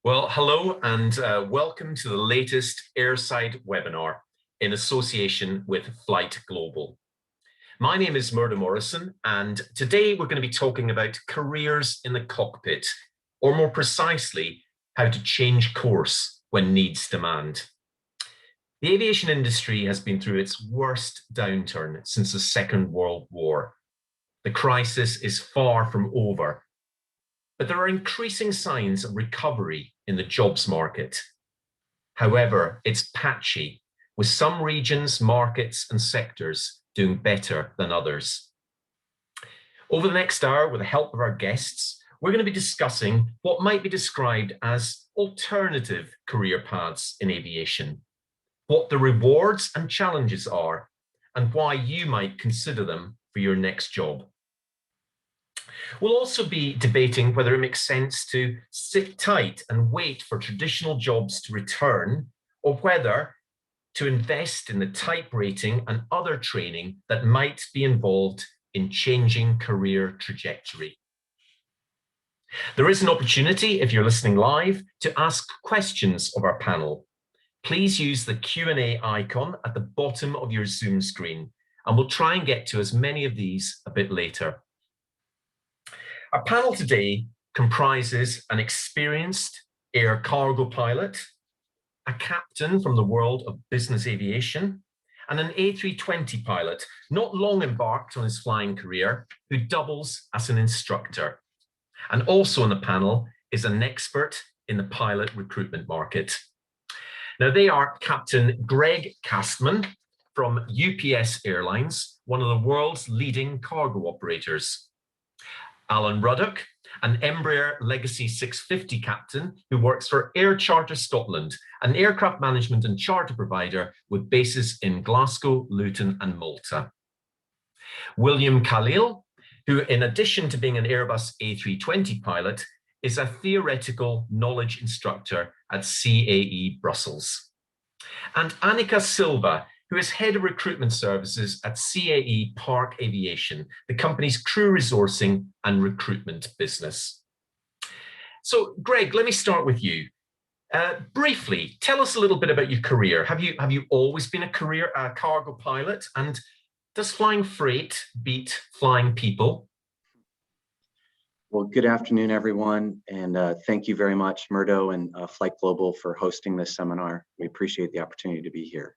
Well, hello and welcome to the latest Airside webinar in association with FlightGlobal. My name is Murdo Morrison, and today we're going to be talking about careers in the cockpit, or more precisely, how to change course when needs demand. The aviation industry has been through its worst downturn since the Second World War. The crisis is far from over, but there are increasing signs of recovery in the jobs market. However, it's patchy, with some regions, markets, and sectors doing better than others. Over the next hour, with the help of our guests, we're going to be discussing what might be described as alternative career paths in aviation, what the rewards and challenges are, and why you might consider them for your next job. We'll also be debating whether it makes sense to sit tight and wait for traditional jobs to return, or whether to invest in the type rating and other training that might be involved in changing career trajectory. There is an opportunity, if you're listening live, to ask questions of our panel. Please use the Q&A icon at the bottom of your Zoom screen, and we'll try and get to as many of these a bit later. Our panel today comprises an experienced air cargo pilot, a captain from the world of business aviation, and an A320 pilot not long embarked on his flying career, who doubles as an instructor. And also on the panel is an expert in the pilot recruitment market. Now, they are Captain Greg Castman from UPS Airlines, one of the world's leading cargo operators. Alan Ruddock, an Embraer Legacy 650 captain who works for Air Charter Scotland, an aircraft management and charter provider with bases in Glasgow, Luton, and Malta. William Khalil, who, in addition to being an Airbus A320 pilot, is a theoretical knowledge instructor at CAE Brussels. And Annika Silva, who is head of recruitment services at CAE Park Aviation, the company's crew resourcing and recruitment business. So, Greg, let me start with you. Briefly, tell us a little bit about your career. Have you always been a career cargo pilot? And does flying freight beat flying people? Well, good afternoon, everyone, and thank you very much, Murdo and FlightGlobal, for hosting this seminar. We appreciate the opportunity to be here.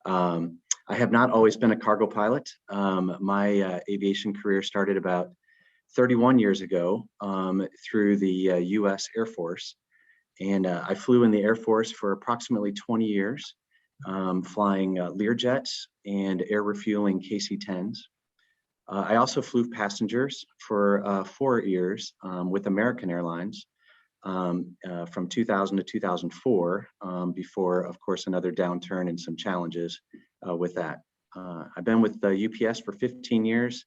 I have not always been a cargo pilot. My aviation career started about 31 years ago through the US Air Force. And I flew in the Air Force for approximately 20 years, flying Learjets and air refueling KC-10s. I also flew passengers for 4 years with American Airlines. From 2000 to 2004, before, of course, another downturn and some challenges with that. I've been with UPS for 15 years,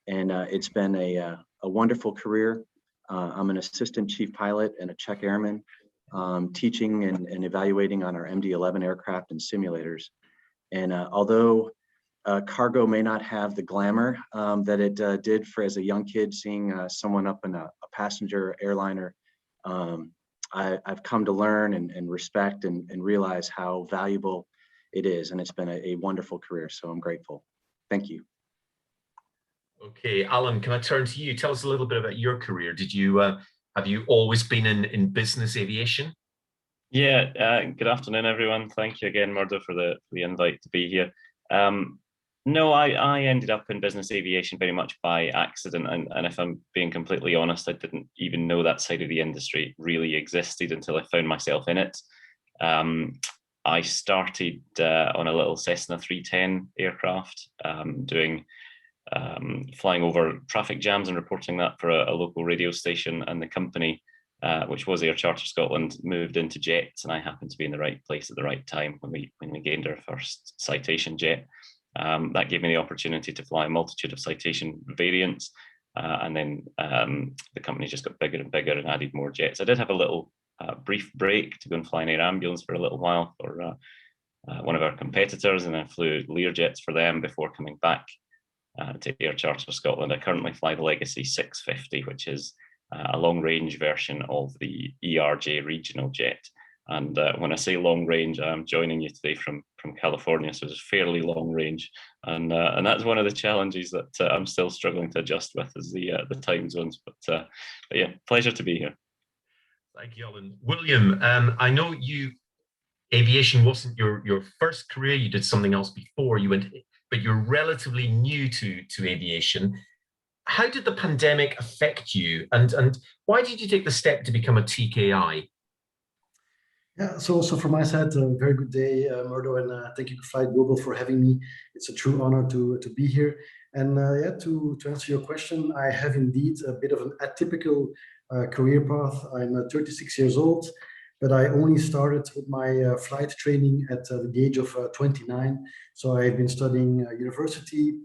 and it's been a wonderful career. I'm an assistant chief pilot and a check airman, teaching and evaluating on our MD-11 aircraft and simulators. And although cargo may not have the glamour that it did for as a young kid, seeing someone up in a passenger airliner, I've come to learn and respect and realize how valuable it is. And it's been a wonderful career. So I'm grateful. Thank you. Okay, Alan, can I turn to you? Tell us a little bit about your career. Have you always been in business aviation? Yeah, good afternoon, everyone. Thank you again, Murdo, for the invite to be here. No, I ended up in business aviation very much by accident. And if I'm being completely honest, I didn't even know that side of the industry really existed until I found myself in it. I started on a little Cessna 310 aircraft, flying over traffic jams and reporting that for a local radio station. And the company, which was Air Charter Scotland, moved into jets, and I happened to be in the right place at the right time when we gained our first Citation jet. That gave me the opportunity to fly a multitude of Citation variants, and then the company just got bigger and bigger and added more jets. I did have a little brief break to go and fly an air ambulance for a little while for one of our competitors, and I flew Learjets for them before coming back to Air Charter Scotland. I currently fly the Legacy 650, which is a long-range version of the ERJ regional jet. And when I say long range, I'm joining you today from California, so it's fairly long range, and that's one of the challenges that I'm still struggling to adjust with, is the time zones. But yeah, pleasure to be here. Thank you, Alan. William, I know aviation wasn't your first career. You did something else before you went, but you're relatively new to aviation. How did the pandemic affect you, and why did you take the step to become a TKI? Yeah, so from my side, a very good day, Murdo, and thank you to FlightGlobal for having me. It's a true honor to be here. And yeah, to answer your question, I have indeed a bit of an atypical career path. I'm 36 years old, but I only started with my flight training at the age of 29. So I've been studying university.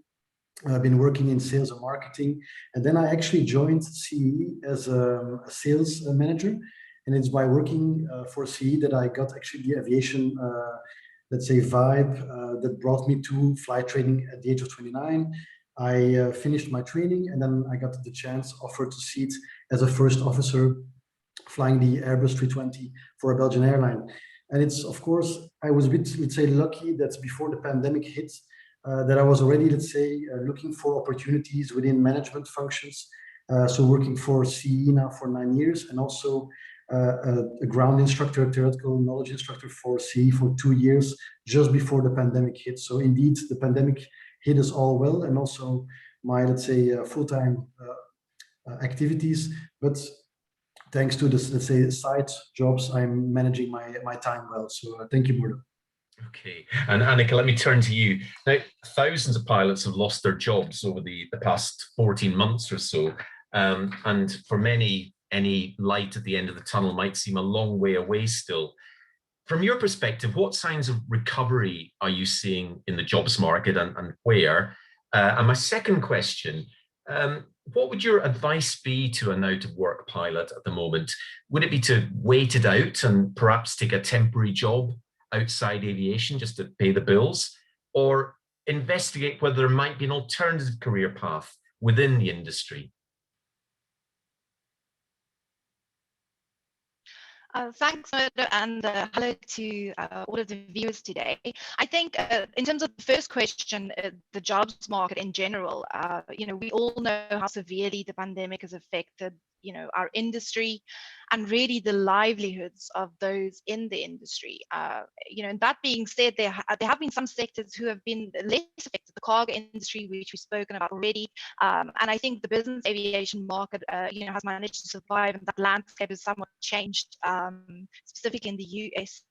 I've been working in sales and marketing, and then I actually joined CE as a sales manager. And it's by working for CE that I got actually the aviation, let's say, vibe that brought me to flight training at the age of 29. I finished my training, and then I got the chance offered to seat as a first officer flying the Airbus 320 for a Belgian airline. And it's, of course, I was a bit, let's say, lucky that before the pandemic hit, that I was already, let's say, looking for opportunities within management functions. So working for CE now for 9 years, and also a ground instructor, a theoretical knowledge instructor for CE for 2 years, just before the pandemic hit. So indeed, the pandemic hit us all well, and also my, let's say, full-time activities. But thanks to this, let's say, side jobs, I'm managing my time well. So thank you, Murdo. Okay, and Annika, let me turn to you. Now, thousands of pilots have lost their jobs over the past 14 months or so, and for many, any light at the end of the tunnel might seem a long way away still. From your perspective, what signs of recovery are you seeing in the jobs market, and where? And my second question, what would your advice be to an out-of-work pilot at the moment? Would it be to wait it out and perhaps take a temporary job outside aviation just to pay the bills, or investigate whether there might be an alternative career path within the industry? Thanks, Murdo, and hello to all of the viewers today. I think in terms of the first question, the jobs market in general, we all know how severely the pandemic has affected, our industry, and really the livelihoods of those in the industry. And that being said, there have been some sectors who have been less affected. The cargo industry, which we've spoken about already, and I think the business aviation market, has managed to survive, and that landscape has somewhat changed, specifically in the US.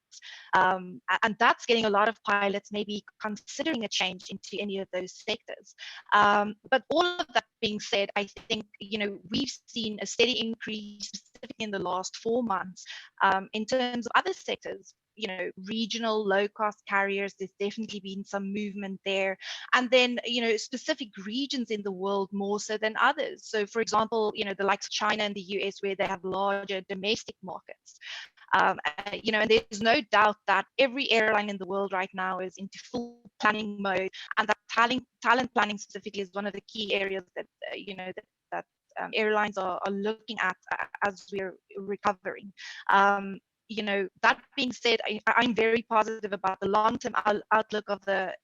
And that's getting a lot of pilots maybe considering a change into any of those sectors. But all of that being said, I think we've seen a steady increase, specifically in the last 4 months, in terms of other sectors. Regional low-cost carriers, there's definitely been some movement there. And then, specific regions in the world more so than others. So, for example, the likes of China and the US, where they have larger domestic markets. And there's no doubt that every airline in the world right now is into full planning mode, and that talent planning specifically is one of the key areas that airlines are looking at as we're recovering. That being said, I'm very positive about the long-term outlook of the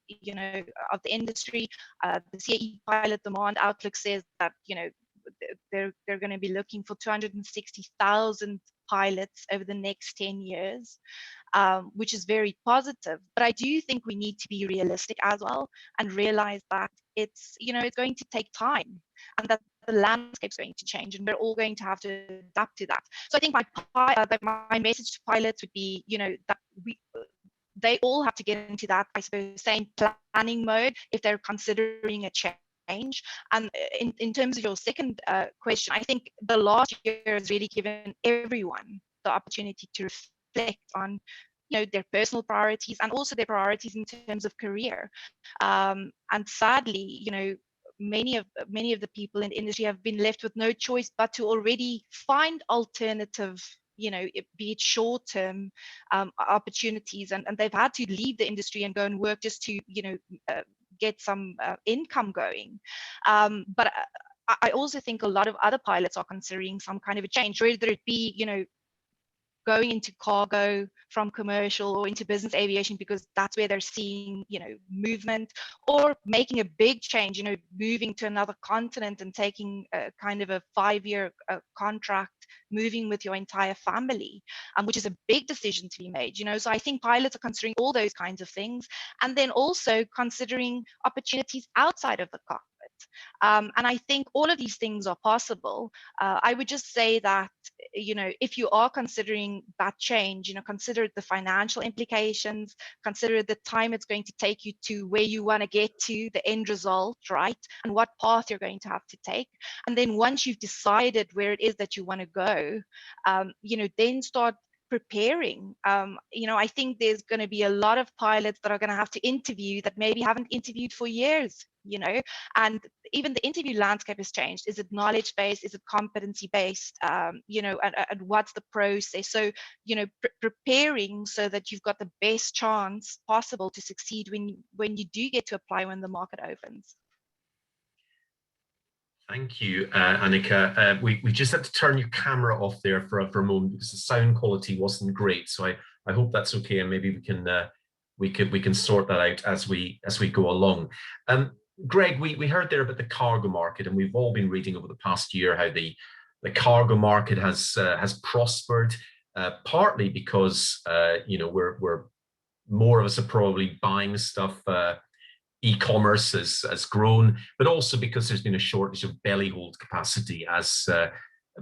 industry. The CAE pilot demand outlook says that they're going to be looking for 260,000 pilots over the next 10 years, which is very positive. But I do think we need to be realistic as well, and realize that it's going to take time, and that the landscape's going to change, and we're all going to have to adapt to that. So I think my message to pilots would be, that they all have to get into that, I suppose, same planning mode if they're considering a change. And in terms of your second question, I think the last year has really given everyone the opportunity to reflect on their personal priorities, and also their priorities in terms of career. And sadly, many of the people in the industry have been left with no choice but to already find alternative, be it short-term opportunities, and they've had to leave the industry and go and work just to get some income going. But I also think a lot of other pilots are considering some kind of a change, whether it be, going into cargo from commercial or into business aviation, because that's where they're seeing, movement, or making a big change, moving to another continent and taking a kind of a 5-year contract, moving with your entire family, which is a big decision to be made, So I think pilots are considering all those kinds of things, and then also considering opportunities outside of the cockpit. And I think all of these things are possible. I would just say that, if you are considering that change, consider the financial implications, consider the time it's going to take you to where you want to get to, the end result, right? And what path you're going to have to take. And then once you've decided where it is that you want to go, then start preparing. I think there's going to be a lot of pilots that are going to have to interview that maybe haven't interviewed for years, and even the interview landscape has changed. Is it knowledge based? Is it competency based? And what's the process? So, preparing so that you've got the best chance possible to succeed when you do get to apply when the market opens. Thank you, Annika. We just had to turn your camera off there for a moment because the sound quality wasn't great. So I hope that's okay, and maybe we can sort that out as we go along. Greg, we heard there about the cargo market, and we've all been reading over the past year how the cargo market has prospered, partly because we're more of us are probably buying stuff. E-commerce has grown, but also because there's been a shortage of belly hold capacity as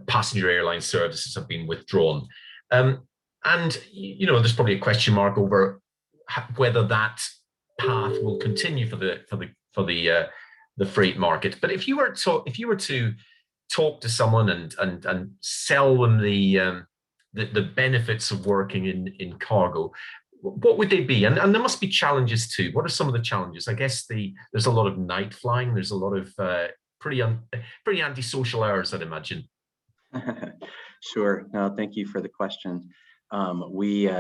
passenger airline services have been withdrawn. And there's probably a question mark over whether that path will continue for the freight market. But if you were to talk to someone and sell them the benefits of working in cargo, what would they be? And there must be challenges too. What are some of the challenges? I guess there's a lot of night flying. There's a lot of pretty antisocial hours, I'd imagine. Sure. No, thank you for the question. We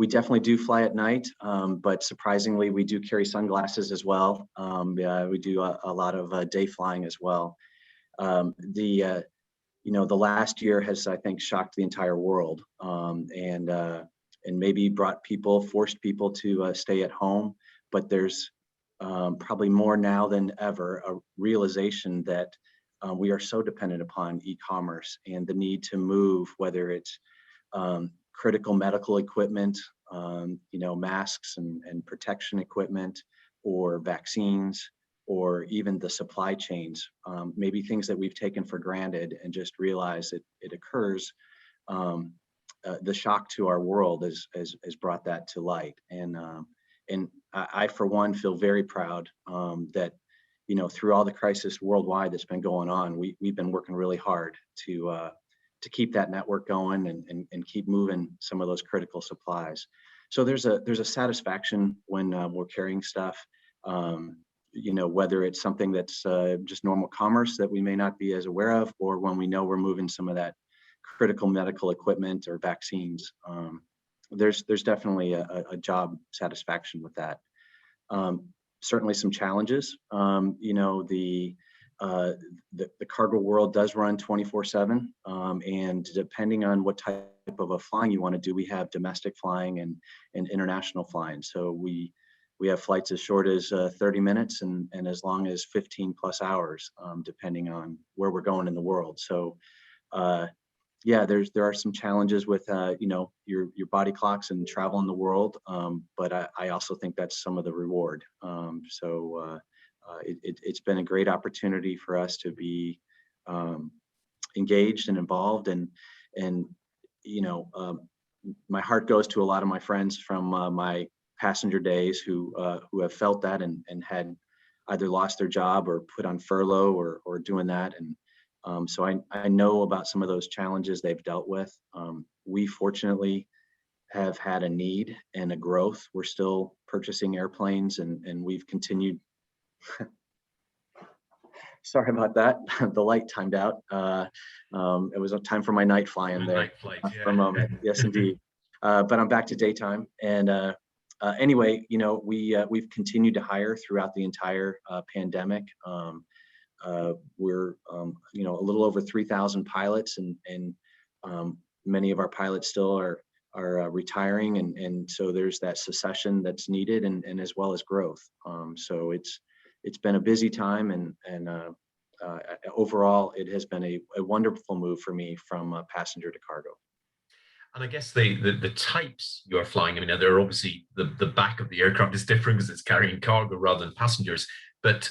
definitely do fly at night, but surprisingly, we do carry sunglasses as well. We do a lot of day flying as well. The last year has, I think, shocked the entire world, and maybe forced people to stay at home. But there's probably more now than ever a realization that we are so dependent upon e-commerce and the need to move, whether it's critical medical equipment, masks and protection equipment, or vaccines, or even the supply chains, maybe things that we've taken for granted and just realize that it occurs. The shock to our world has brought that to light, and I for one feel very proud that through all the crisis worldwide that's been going on, we've been working really hard to keep that network going and keep moving some of those critical supplies. So there's a satisfaction when we're carrying stuff, whether it's something that's just normal commerce that we may not be as aware of, or when we know we're moving some of that critical medical equipment or vaccines. There's definitely a job satisfaction with that. Certainly some challenges. The cargo world does run 24/7, and depending on what type of a flying you want to do, we have domestic flying and international flying. So we have flights as short as 30 minutes and as long as 15 plus hours, depending on where we're going in the world. So there are some challenges with your body clocks and travel in the world, but I also think that's some of the reward. It's been a great opportunity for us to be engaged and involved, and my heart goes to a lot of my friends from my passenger days who have felt that and had either lost their job or put on furlough or doing that. And so I know about some of those challenges they've dealt with. We fortunately have had a need and a growth. We're still purchasing airplanes, and we've continued. Sorry about that. The light timed out. It was a time for my night flying there for a moment. Yes, indeed. But I'm back to daytime. And anyway, we've continued to hire throughout the entire pandemic. we're you know, a little over 3,000 pilots, and many of our pilots still are retiring, and so there's that succession that's needed, and as well as growth. So it's been a busy time, and overall it has been a wonderful move for me from passenger to cargo. And I guess the types you're flying, I mean, they're obviously the back of the aircraft is different because it's carrying cargo rather than passengers, but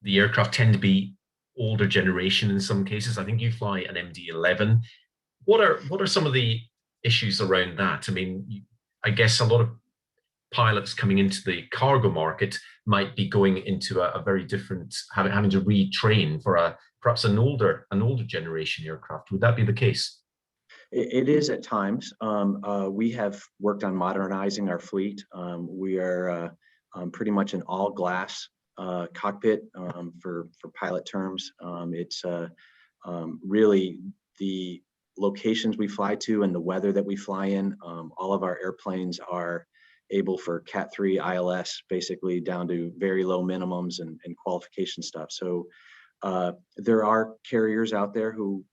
the aircraft tend to be older generation in some cases. I think you fly an MD-11. What are some of the issues around that? I mean, I guess a lot of pilots coming into the cargo market might be going into a very different, having to retrain for perhaps an older generation aircraft. Would that be the case? It is at times. We have worked on modernizing our fleet. We are pretty much an all glass cockpit for pilot terms. It's really the locations we fly to and the weather that we fly in. All of our airplanes are able for Cat 3 ILS, basically down to very low minimums and qualification stuff. So there are carriers out there who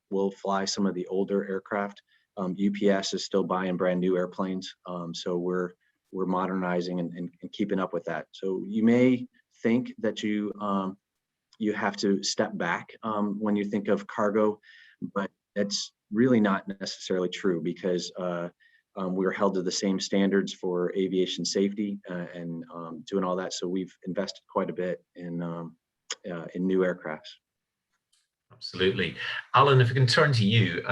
will fly some of the older aircraft. UPS is still buying brand new airplanes, so we're modernizing and keeping up with that. So you may think that you have to step back when you think of cargo, but that's really not necessarily true, because we're held to the same standards for aviation safety and doing all that. So we've invested quite a bit in new aircrafts. Absolutely. Alan, if we can turn to you,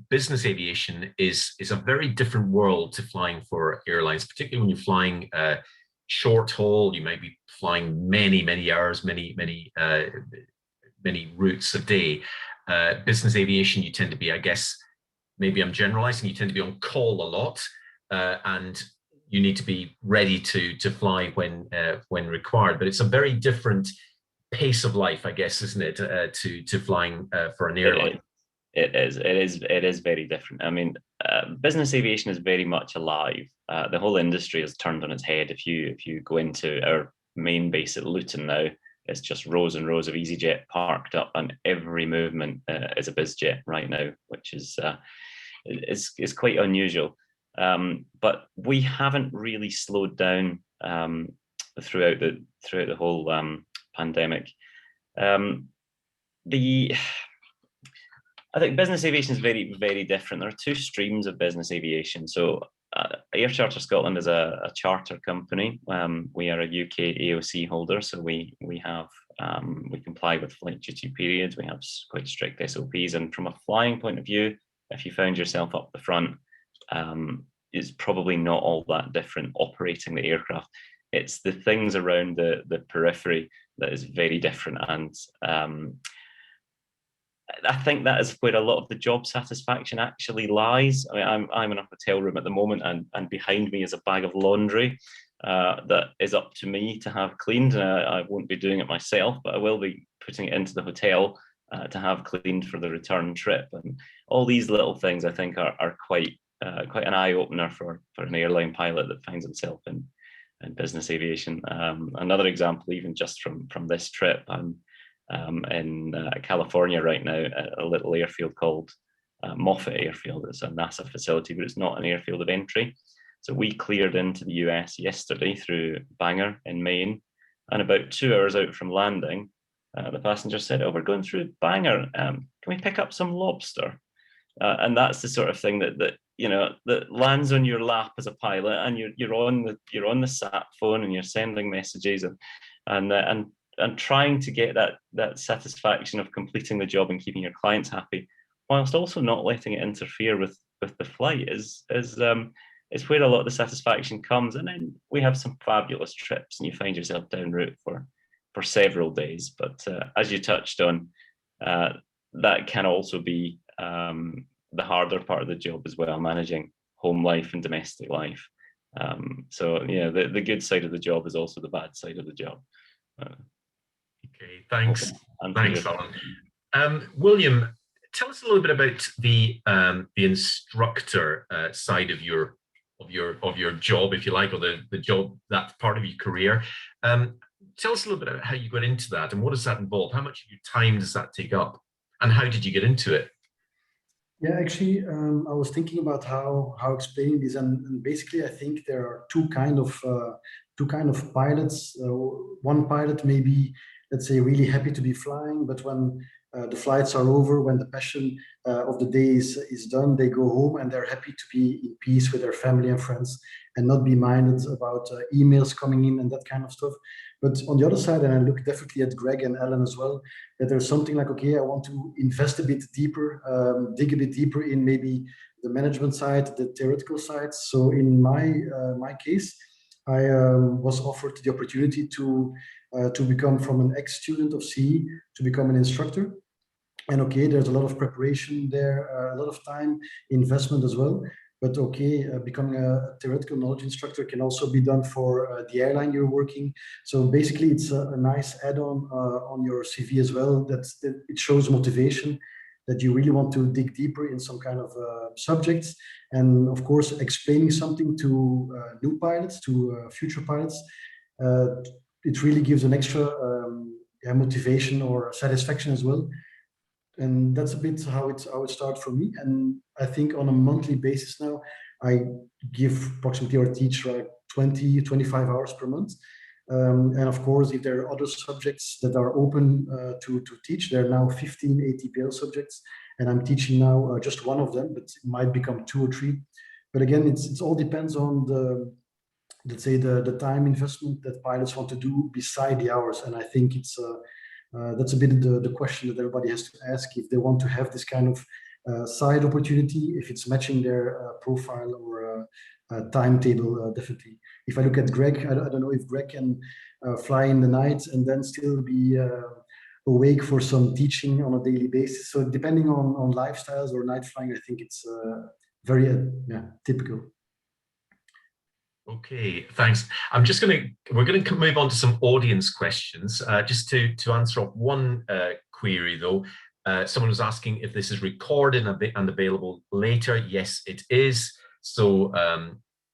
business aviation is a very different world to flying for airlines, particularly when you're flying short haul. You might be flying many hours, many routes a day. Business aviation, you tend to be, I guess, maybe I'm generalizing, you tend to be on call a lot, and you need to be ready to fly when required. But it's a very different pace of life, I guess, isn't it, to flying for an airline? It is very different. I mean, business aviation is very much alive. The whole industry has turned on its head. If you go into our main base at Luton now, it's just rows and rows of EasyJet parked up, and every movement is a BizJet right now, which is quite unusual. But we haven't really slowed down throughout the whole pandemic. I think business aviation is very, very different. There are two streams of business aviation. So Air Charter Scotland is a charter company. We are a UK AOC holder, so we comply with flight duty periods. We have quite strict SOPs, and from a flying point of view, if you found yourself up the front, it's probably not all that different operating the aircraft. It's the things around the periphery that is very different, and I think that is where a lot of the job satisfaction actually lies. I mean, I'm in a hotel room at the moment, and behind me is a bag of laundry that is up to me to have cleaned. I won't be doing it myself, but I will be putting it into the hotel to have cleaned for the return trip. And all these little things, I think, are quite an eye opener for an airline pilot that finds himself in business aviation. Another example, even just from this trip, I'm in California right now at a little airfield called Moffett Airfield. It's a NASA facility, but it's not an airfield of entry. So we cleared into the US yesterday through Bangor in Maine, and about 2 hours out from landing, the passenger said, "Oh, we're going through Bangor. Can we pick up some lobster?" And that's the sort of thing that lands on your lap as a pilot, and you're on the sat phone, and you're sending messages and trying to get that satisfaction of completing the job and keeping your clients happy, whilst also not letting it interfere with the flight is where a lot of the satisfaction comes. And then we have some fabulous trips, and you find yourself en route for several days. But as you touched on, that can also be the harder part of the job as well, managing home life and domestic life. So yeah, the good side of the job is also the bad side of the job. Okay, thanks, Alan. William, tell us a little bit about the instructor side of your job, if you like, or the job, that part of your career. tell us a little bit about how you got into that and what does that involve? How much of your time does that take up? And how did you get into it? Yeah, actually, I was thinking about how explaining this, and basically, I think there are two kind of pilots. One pilot may be, let's say, really happy to be flying, but when the flights are over, when the passion of the day is done, they go home and they're happy to be in peace with their family and friends and not be minded about emails coming in and that kind of stuff. But on the other side, and I look definitely at Greg and Ellen as well, that there's something like, okay, I want to invest a bit deeper, dig a bit deeper in maybe the management side, the theoretical side. So in my case, I was offered the opportunity to become from an ex-student of CE to become an instructor. And okay, there's a lot of preparation there, a lot of time investment as well. But okay, becoming a theoretical knowledge instructor can also be done for the airline you're working. So basically, it's a nice add-on on your CV as well. That it shows motivation that you really want to dig deeper in some kind of subjects. And of course, explaining something to new pilots, to future pilots, it really gives an extra motivation or satisfaction as well. And that's a bit how it started for me. And I think on a monthly basis now, I give approximately or teach like 20, 25 hours per month. And of course, if there are other subjects that are open to teach, there are now 15 ATPL subjects, and I'm teaching now just one of them, but it might become 2 or 3. But again, it's all depends on the, let's say, the time investment that pilots want to do beside the hours. And I think it's that's a bit the question that everybody has to ask, if they want to have this kind of side opportunity, if it's matching their profile or timetable, definitely. If I look at Greg, I don't know if Greg can fly in the night and then still be awake for some teaching on a daily basis. So depending on lifestyles or night flying, I think it's very typical. Okay, thanks. We're going to move on to some audience questions. Just to answer up one query though, someone was asking if this is recorded and available later. Yes, it is. So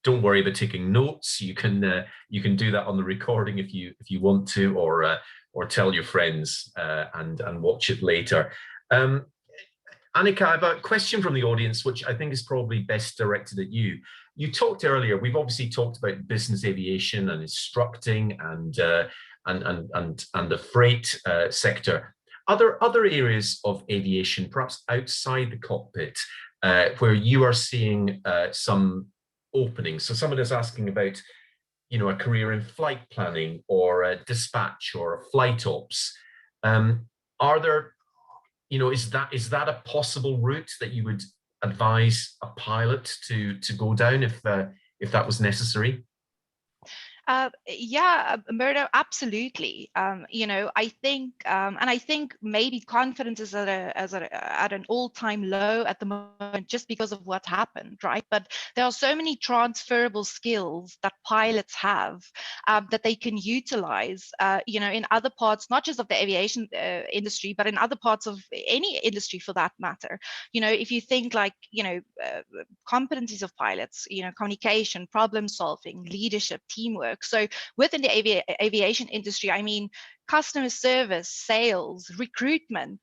don't worry about taking notes. You can do that on the recording if you want to, or tell your friends and watch it later. Annika, I have a question from the audience, which I think is probably best directed at you. You talked earlier, we've obviously talked about business aviation and instructing and the freight sector. Are there other areas of aviation, perhaps outside the cockpit, where you are seeing some openings? So someone is asking about, a career in flight planning or dispatch or flight ops. Are there, is that a possible route that you would advise a pilot to go down if that was necessary? Yeah, Murdo, absolutely. I think, and I think maybe confidence is at an all-time low at the moment just because of what happened, right? But there are so many transferable skills that pilots have that they can utilize, in other parts, not just of the aviation industry, but in other parts of any industry for that matter. If you think like, competencies of pilots, communication, problem solving, leadership, teamwork. So within the aviation industry, I mean, customer service, sales, recruitment,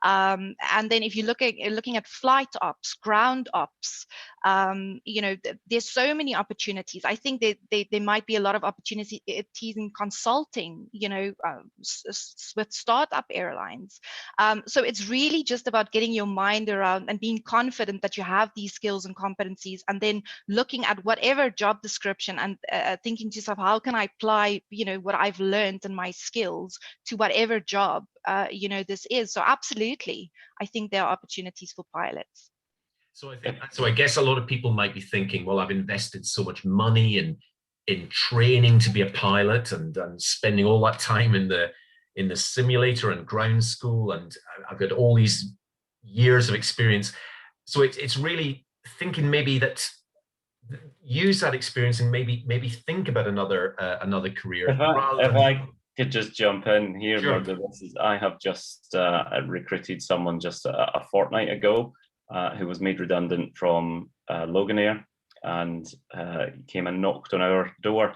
and then if you're looking at flight ops, ground ops, there's so many opportunities. I think there might be a lot of opportunities in consulting, with startup airlines. So it's really just about getting your mind around and being confident that you have these skills and competencies, and then looking at whatever job description and thinking to yourself, how can I apply, what I've learned and my skills to whatever job, this is. So absolutely, I think there are opportunities for pilots. So I guess a lot of people might be thinking, well, I've invested so much money in training to be a pilot and spending all that time in the simulator and ground school, and I've got all these years of experience. So it's really thinking maybe that use that experience and maybe think about another career. If I could just jump in here, Sure. Murdo, I have just recruited someone just a fortnight ago who was made redundant from Loganair, and came and knocked on our door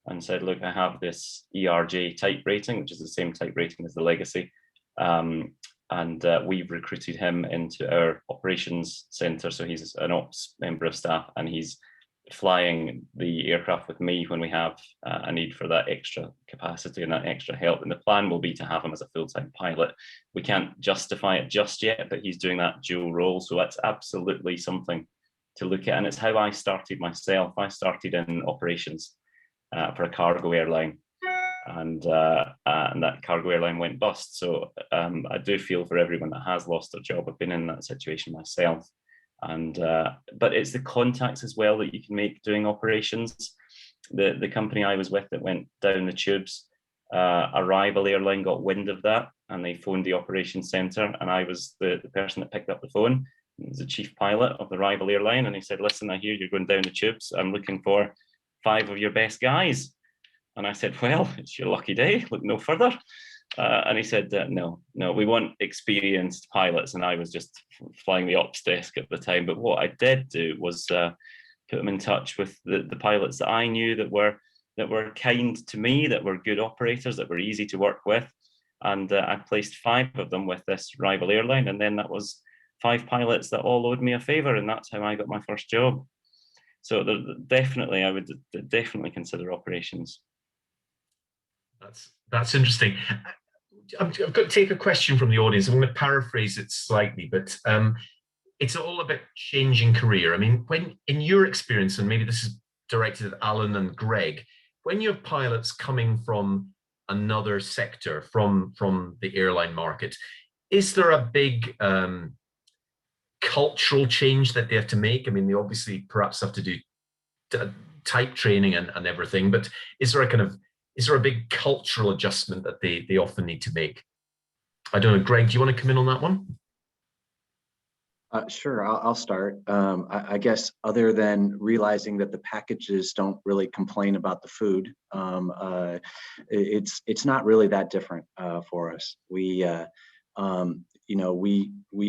and said, look, I have this ERJ type rating, which is the same type rating as the Legacy. And we've recruited him into our operations center. So he's an ops member of staff, and he's flying the aircraft with me when we have a need for that extra capacity and that extra help. And the plan will be to have him as a full-time pilot. We can't justify it just yet, but he's doing that dual role. So that's absolutely something to look at. And it's how I started myself. I started in operations for a cargo airline. And that cargo airline went bust. So I do feel for everyone that has lost their job. I've been in that situation myself. And but it's the contacts as well that you can make doing operations. The company I was with that went down the tubes, a rival airline got wind of that, and they phoned the operations center, and I was the person that picked up the phone. He was the chief pilot of the rival airline, and he said, listen, I hear you're going down the tubes. I'm looking for 5 of your best guys. And I said, well, it's your lucky day, look no further. And he said, no, we want experienced pilots. And I was just flying the ops desk at the time. But what I did do was put them in touch with the pilots that I knew that were kind to me, that were good operators, that were easy to work with. And I placed 5 of them with this rival airline. And then that was 5 pilots that all owed me a favor. And that's how I got my first job. So definitely, I would definitely consider operations. That's interesting. I've got to take a question from the audience. I'm going to paraphrase it slightly, but it's all about changing career. I mean, when in your experience, and maybe this is directed at Alan and Greg, when you have pilots coming from another sector, from the airline market, is there a big cultural change that they have to make? I mean, they obviously perhaps have to do type training and everything, but is there a big cultural adjustment that they often need to make? I don't know, Greg, do you want to come in on that one? Sure, I'll start. I guess other than realizing that the packages don't really complain about the food, it's not really that different for us. We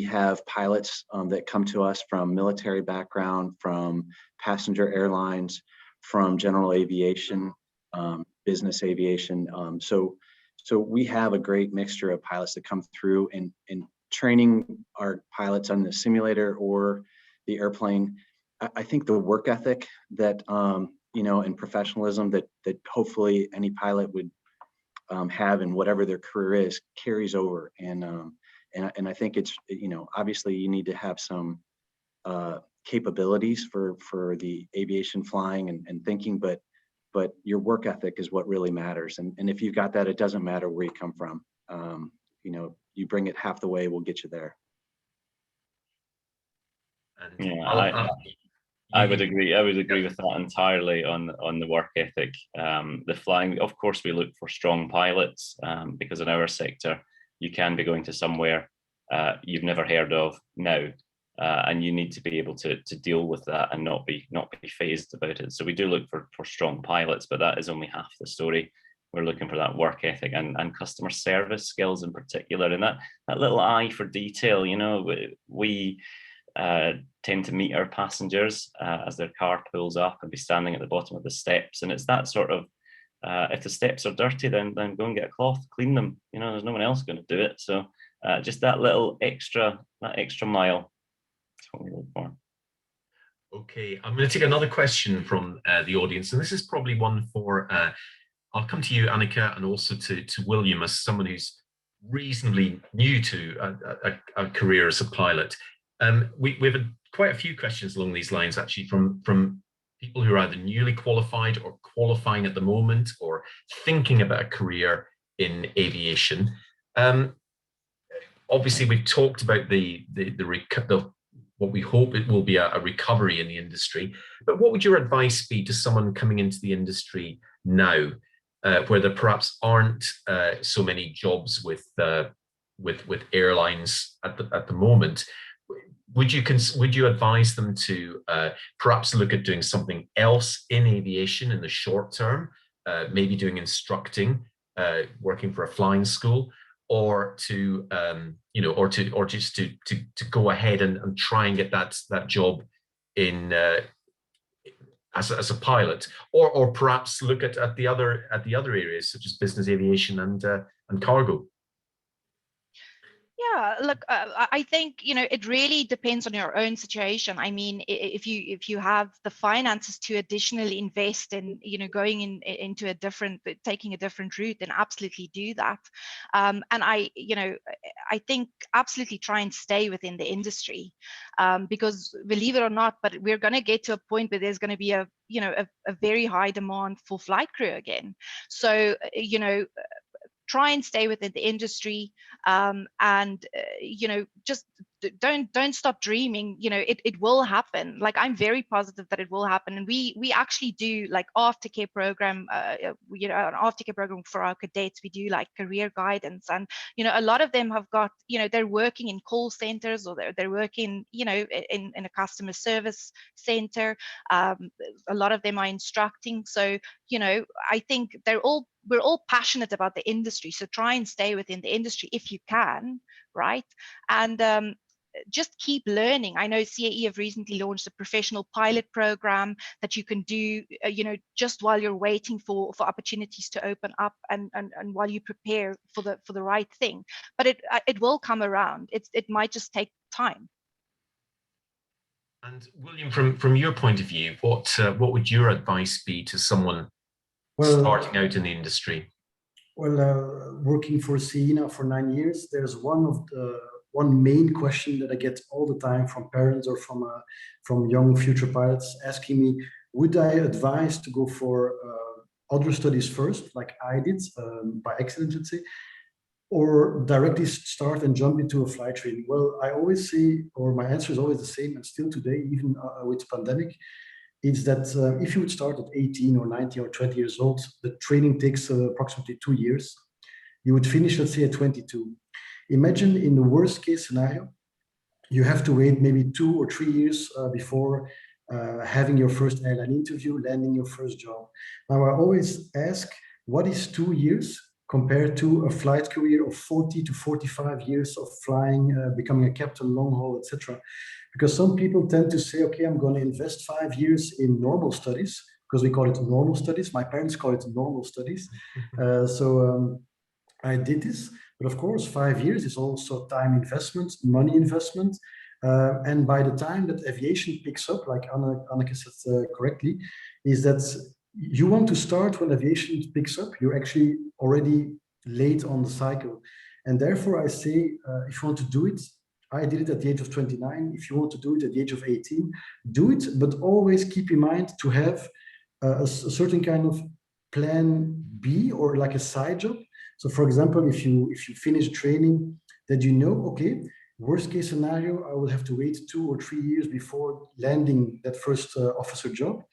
have pilots that come to us from military background, from passenger airlines, from general aviation, business aviation. So we have a great mixture of pilots that come through, and training our pilots on the simulator or the airplane. I think the work ethic that and professionalism that hopefully any pilot would have in whatever their career is carries over. And I think it's, obviously you need to have some capabilities for the aviation flying and thinking, but your work ethic is what really matters. And if you've got that, it doesn't matter where you come from. You bring it half the way, we'll get you there. And yeah, I would agree. I would agree with that entirely on the work ethic. The flying, of course, we look for strong pilots because in our sector, you can be going to somewhere you've never heard of now, and you need to be able to deal with that and not be phased about it. So we do look for strong pilots, but that is only half the story. We're looking for that work ethic and customer service skills in particular, and that little eye for detail. We tend to meet our passengers as their car pulls up and be standing at the bottom of the steps, and it's that sort of if the steps are dirty, then go and get a cloth, clean them. There's no one else going to do it. So just that little extra mile. That's what we look for. Okay, I'm going to take another question from the audience, and this is probably one for. I'll come to you, Annika, and also to William, as someone who's reasonably new to a career as a pilot. We've had quite a few questions along these lines, actually, from people who are either newly qualified or qualifying at the moment or thinking about a career in aviation. Obviously, we've talked about what we hope it will be a recovery in the industry. But what would your advice be to someone coming into the industry now, where there perhaps aren't so many jobs with airlines at the moment? Would you advise them to perhaps look at doing something else in aviation in the short term, maybe doing instructing, working for a flying school, or to just to go ahead and try and get that job in as a pilot, or perhaps look at the other areas such as business aviation and cargo? Yeah, look, I think, it really depends on your own situation. I mean, if you have the finances to additionally invest in, going into taking a different route, then absolutely do that. And I think absolutely try and stay within the industry, because believe it or not, but we're going to get to a point where there's going to be a very high demand for flight crew again. So, try and stay within the industry, and just don't stop dreaming. It will happen. Like, I'm very positive that it will happen, and we actually do like aftercare program, an aftercare program for our cadets. We do like career guidance, and a lot of them have got, they're working in call centers, or they're working in a customer service center. A lot of them are instructing. So I think we're all passionate about the industry, so try and stay within the industry if you can, right? And just keep learning. I know CAE have recently launched a professional pilot program that you can do, just while you're waiting for opportunities to open up, and while you prepare for the right thing. But it will come around. It might just take time. And William, from your point of view, what would your advice be to someone starting out in the industry? Well, working for CAE now for 9 years, there's one main question that I get all the time from parents or from young future pilots asking me, would I advise to go for other studies first, like I did, by accident, let's say, or directly start and jump into a flight training? Well, I always say, or my answer is always the same, and still today, even with pandemic, is that if you would start at 18 or 19 or 20 years old, the training takes approximately 2 years. You would finish, let's say, at 22. Imagine in the worst case scenario, you have to wait maybe 2 or 3 years before having your first airline interview, landing your first job. Now, I always ask, what is 2 years compared to a flight career of 40 to 45 years of flying, becoming a captain, long haul, etc.? Because some people tend to say, okay, I'm going to invest 5 years in normal studies, because we call it normal studies. My parents call it normal studies. I did this, but of course, 5 years is also time investment, money investment. And by the time that aviation picks up, like Anneke said correctly, is that you want to start when aviation picks up. You're actually already late on the cycle. And therefore, I say, if you want to do it, I did it at the age of 29. If you want to do it at the age of 18, do it, but always keep in mind to have a certain kind of plan B, or like a side job. So for example, if you finish training, that okay, worst case scenario, I will have to wait 2 or 3 years before landing that first officer job,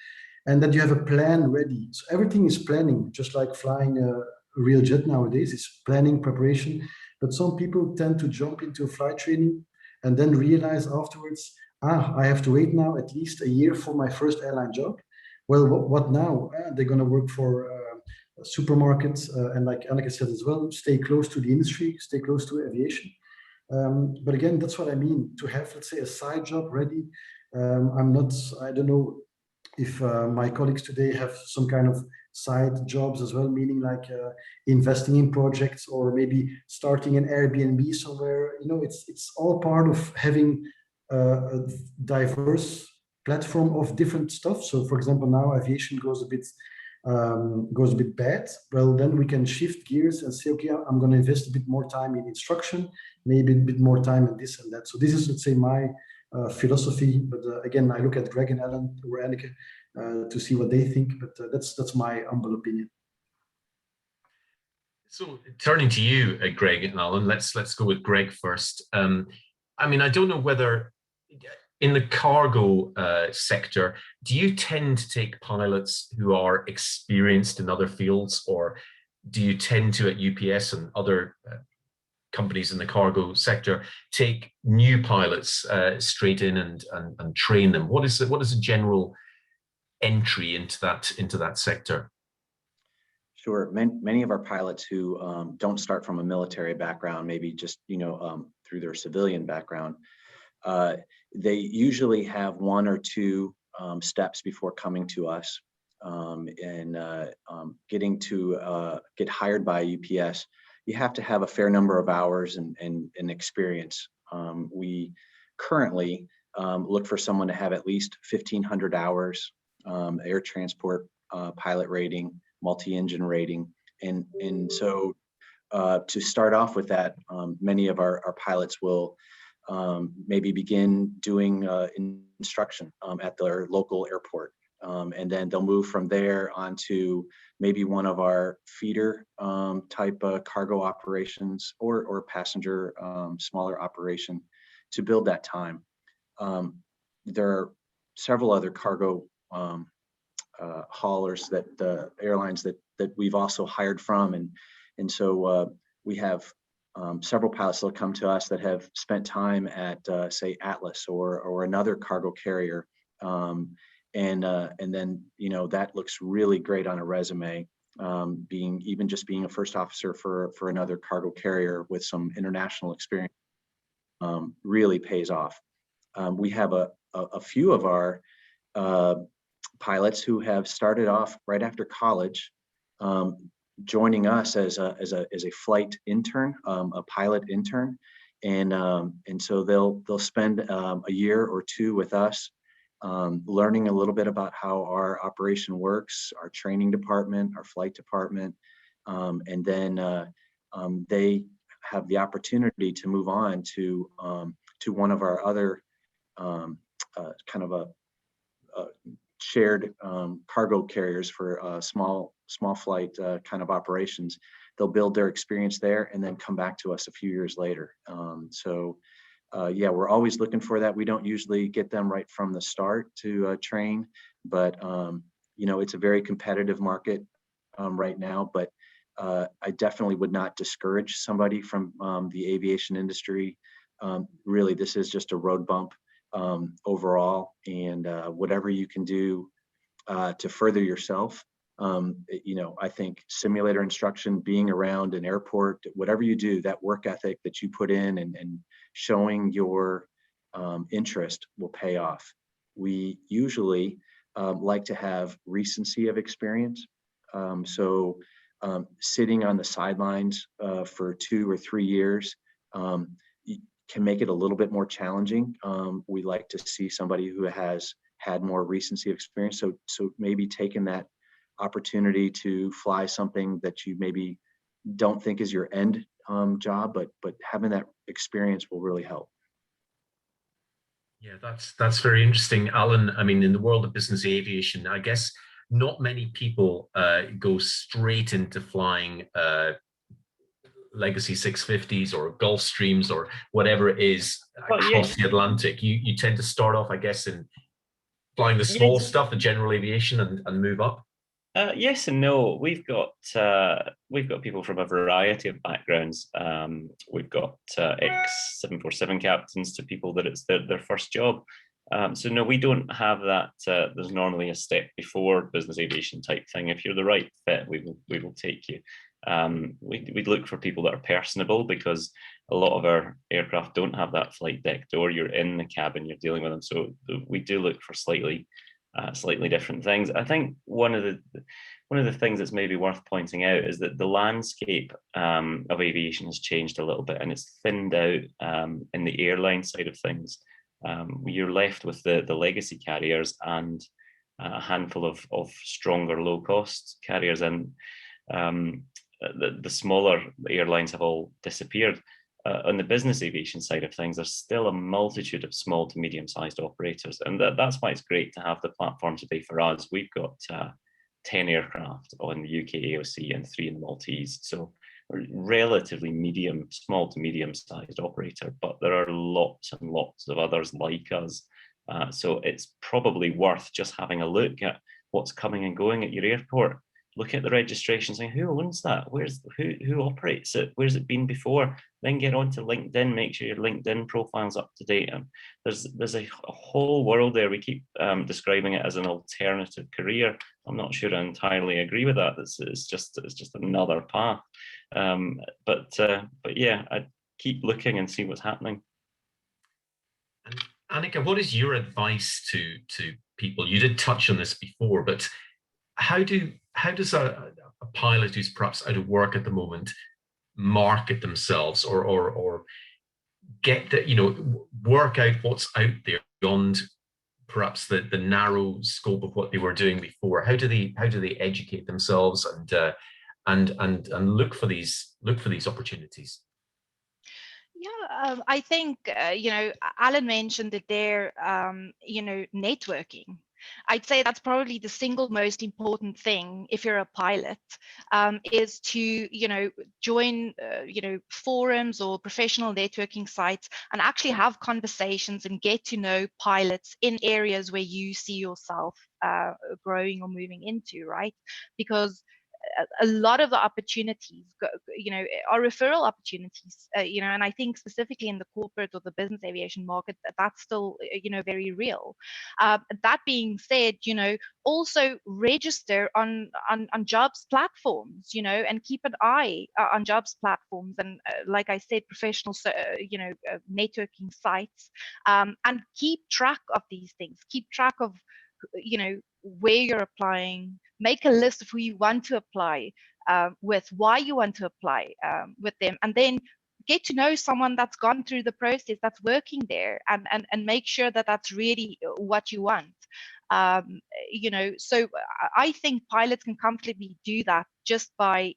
and that you have a plan ready. So everything is planning, just like flying a real jet nowadays. It's planning, preparation. But some people tend to jump into a flight training and then realize afterwards, I have to wait now at least a year for my first airline job. Well, what now? They're going to work for supermarkets, and like Anneke said as well, stay close to the industry, stay close to aviation. But again, that's what I mean, to have, let's say, a side job ready. I don't know if my colleagues today have some kind of side jobs as well, meaning like investing in projects, or maybe starting an Airbnb somewhere. It's all part of having a diverse platform of different stuff. So for example, now aviation goes a bit bad. Well, then we can shift gears and say, okay, I'm going to invest a bit more time in instruction, maybe a bit more time in this and that. So this is, let's say, my philosophy. But again, I look at Greg and Alan or Anneke to see what they think. But that's my humble opinion. So turning to you, Greg and Alan, let's go with Greg first. I mean, I don't know whether in the cargo sector, do you tend to take pilots who are experienced in other fields, or do you tend to, at UPS and other companies in the cargo sector, take new pilots straight in and train them? What is a general entry into that sector? Sure. Many of our pilots who don't start from a military background, maybe just through their civilian background, they usually have 1 or 2 steps before coming to us and getting to get hired by UPS. You have to have a fair number of hours and experience. We currently look for someone to have at least 1,500 hours, air transport pilot rating, multi-engine rating. And so to start off with that, many of our pilots will maybe begin doing instruction at their local airport. And then they'll move from there onto maybe one of our feeder type cargo operations or passenger smaller operation to build that time. There are several other cargo haulers that the airlines that we've also hired from, and so we have several pilots that come to us that have spent time at say Atlas or another cargo carrier, and then that looks really great on a resume. Being a first officer for another cargo carrier with some international experience really pays off. We have a few of our pilots who have started off right after college, joining us as a flight intern, a pilot intern, and so they'll spend a year or two with us, learning a little bit about how our operation works, our training department, our flight department, and then they have the opportunity to move on to one of our other kind of a shared cargo carriers for small flight kind of operations. They'll build their experience there and then come back to us a few years later. Yeah, we're always looking for that. We don't usually get them right from the start to train, but it's a very competitive market right now. But I definitely would not discourage somebody from the aviation industry. Really, this is just a road bump overall, and whatever you can do to further yourself. I think simulator instruction, being around an airport, whatever you do, that work ethic that you put in and showing your interest will pay off. We usually like to have recency of experience. So sitting on the sidelines for 2 or 3 years can make it a little bit more challenging. We like to see somebody who has had more recency of experience. So maybe taking that opportunity to fly something that you maybe don't think is your end job, but having that experience will really help. Yeah, that's very interesting, Alan. I mean, in the world of business aviation, I guess not many people go straight into flying legacy 650s or Gulfstreams or whatever it is across the Atlantic. You tend to start off, I guess, in flying the small stuff, the general aviation, and move up. Yes and no. We've got people from a variety of backgrounds. We've got ex-747 captains to people that it's their first job. So no, we don't have that. There's normally a step before business aviation type thing. If you're the right fit, we will take you. We'd look for people that are personable, because a lot of our aircraft don't have that flight deck door. You're in the cabin, you're dealing with them. So we do look for slightly different things. I think one of the things that's maybe worth pointing out is that the landscape of aviation has changed a little bit, and it's thinned out in the airline side of things. You're left with the legacy carriers and a handful of stronger low-cost carriers, and the smaller airlines have all disappeared. On the business aviation side of things, there's still a multitude of small to medium-sized operators, and that's why it's great to have the platform today for us. We've got 10 aircraft on the UK AOC and 3 in the Maltese, so we're relatively small to medium-sized operator, but there are lots and lots of others like us. So it's probably worth just having a look at what's coming and going at your airport. Look at the registration, saying who owns that? Who operates it? Where's it been before? Then get onto LinkedIn, make sure your LinkedIn profile's up to date. And there's a whole world there. We keep describing it as an alternative career. I'm not sure I entirely agree with that. It's just another path. But yeah, I'd keep looking and see what's happening. And Annika, what is your advice to people? You did touch on this before, but how does a pilot who's perhaps out of work at the moment market themselves, or get the, work out what's out there beyond perhaps the narrow scope of what they were doing before? How do they educate themselves and look for these opportunities? Yeah, I think Alan mentioned it there. Networking. I'd say that's probably the single most important thing if you're a pilot, is to join forums or professional networking sites and actually have conversations and get to know pilots in areas where you see yourself growing or moving into, right? Because a lot of the opportunities, are referral opportunities, and I think specifically in the corporate or the business aviation market, that's still, very real. That being said, also register on jobs platforms, and keep an eye on jobs platforms, and like I said, professional, networking sites, and keep track of these things. Keep track of, where you're applying. Make a list of who you want to apply with, why you want to apply with them, and then get to know someone that's gone through the process, that's working there, and make sure that that's really what you want. So I think pilots can comfortably do that just by,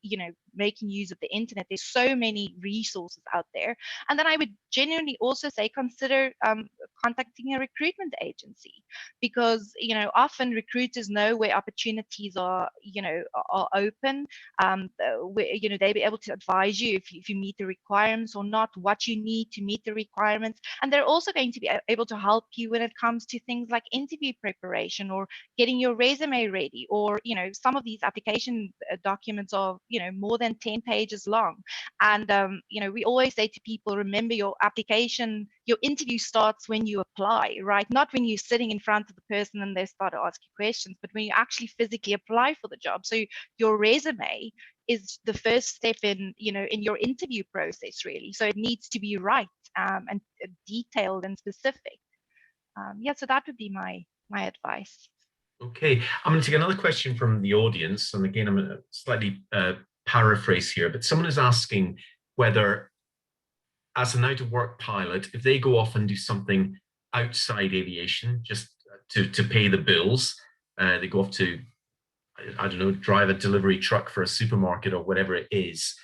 making use of the internet. There's so many resources out there. And then I would genuinely also say, consider contacting a recruitment agency, because, often recruiters know where opportunities are, are open. They'll be able to advise you if you meet the requirements or not, what you need to meet the requirements. And they're also going to be able to help you when it comes to things like interview preparation or getting your resume ready, or, some of these application documents are, more than 10 pages long. And, we always say to people, remember, your interview starts when you apply, right? Not when you're sitting in front of the person and they start to ask you questions, but when you actually physically apply for the job. So your resume is the first step in, in your interview process, really. So it needs to be right, and detailed and specific. So that would be my advice. Okay, I'm going to take another question from the audience, and again, I'm going to slightly paraphrase here, but someone is asking whether, as an out-of-work pilot, if they go off and do something outside aviation just to pay the bills, they go off to, I don't know, drive a delivery truck for a supermarket or whatever it is,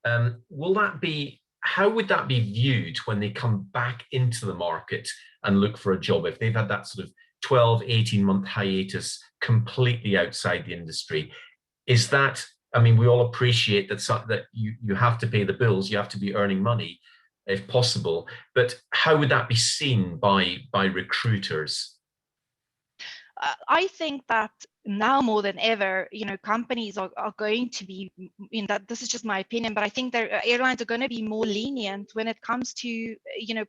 how would that be viewed when they come back into the market and look for a job, if they've had that sort of 12, 18-month hiatus completely outside the industry? Is that, I mean, we all appreciate that you have to pay the bills, you have to be earning money if possible, but how would that be seen by recruiters? I think that now more than ever, companies are going to be, that this is just my opinion, but I think that airlines are going to be more lenient when it comes to,